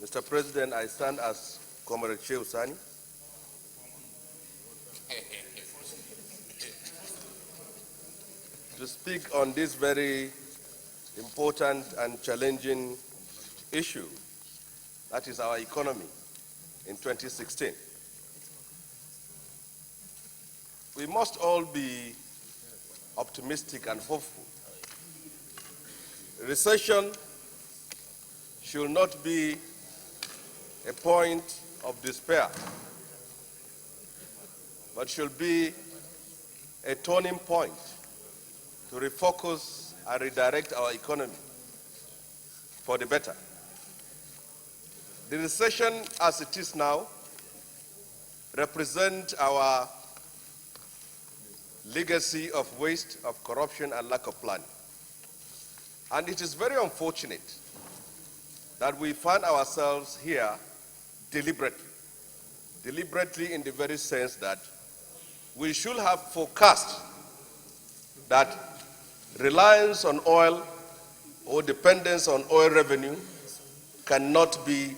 Mr. President, I stand as Comrade Sani to speak on this very important and challenging issue, that is our economy in 2016. We must all be optimistic and hopeful. Recession should not be a point of despair, but should be a turning point to refocus and redirect our economy for the better. The recession as it is now represents our legacy of waste, of corruption, and lack of planning. And it is very unfortunate that we find ourselves here deliberately in the very sense that we should have forecast that reliance on oil or dependence on oil revenue cannot be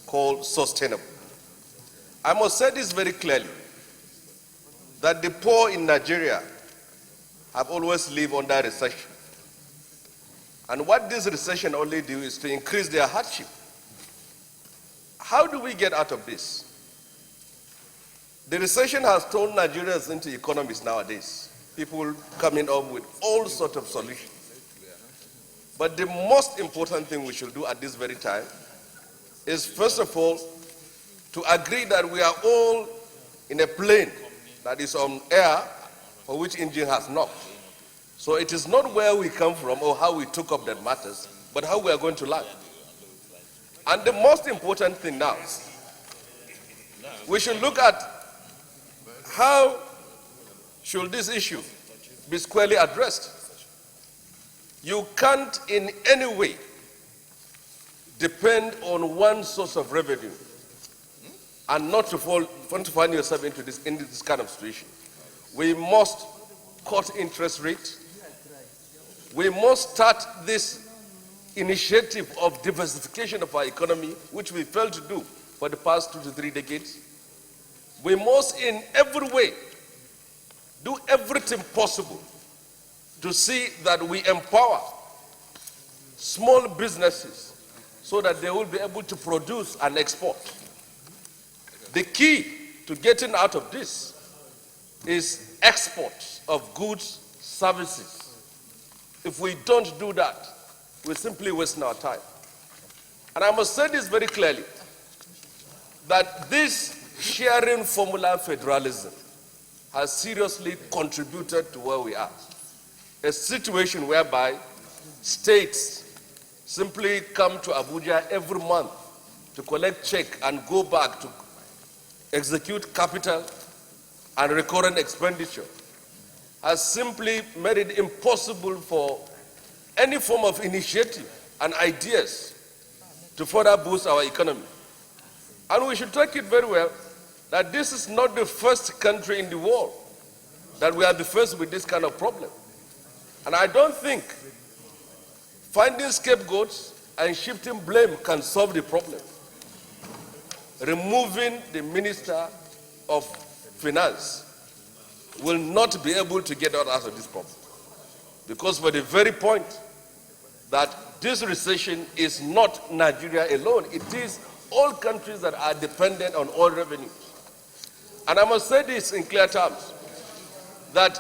called sustainable. I must say this very clearly, that the poor in Nigeria have always lived under recession. And what this recession only do is to increase their hardship. How do we get out of this? The recession has turned Nigerians into economists nowadays. People coming up with all sorts of solutions. But the most important thing we should do at this very time is, first of all, to agree that we are all in a plane that is on air for which engine has knocked. So it is not where we come from or how we took up that matters, but how we are going to land. And the most important thing now, we should look at how should this issue be squarely addressed. You can't in any way depend on one source of revenue and not to find yourself into this kind of situation. We must cut interest rates. We must start this initiative of diversification of our economy, which we failed to do for the past 2 to 3 decades. We must in every way do everything possible to see that we empower small businesses so that they will be able to produce and export. The key to getting out of this is export of goods, services. If we don't do that, we're simply wasting our time. And I must say this very clearly, that this sharing formula federalism has seriously contributed to where we are. A situation whereby states simply come to Abuja every month to collect check and go back to execute capital and recurrent expenditure has simply made it impossible for any form of initiative and ideas to further boost our economy. And we should take it very well that this is not the first country in the world that we are the first with this kind of problem. And I don't think finding scapegoats and shifting blame can solve the problem. Removing the Minister of Finance will not be able to get us out of this problem. Because for the very point that this recession is not Nigeria alone, it is all countries that are dependent on oil revenues. And I must say this in clear terms, that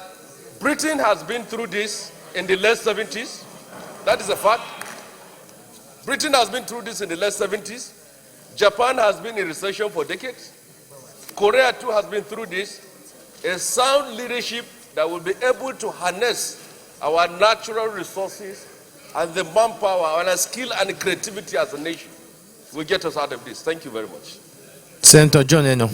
Britain has been through this in the late 70s. That is a fact. Britain has been through this in the late 70s. Japan has been in recession for decades. Korea too has been through this. A sound leadership that will be able to harness our natural resources and the manpower and our skill and creativity as a nation will get us out of this. Thank you very much. Senator John Eno.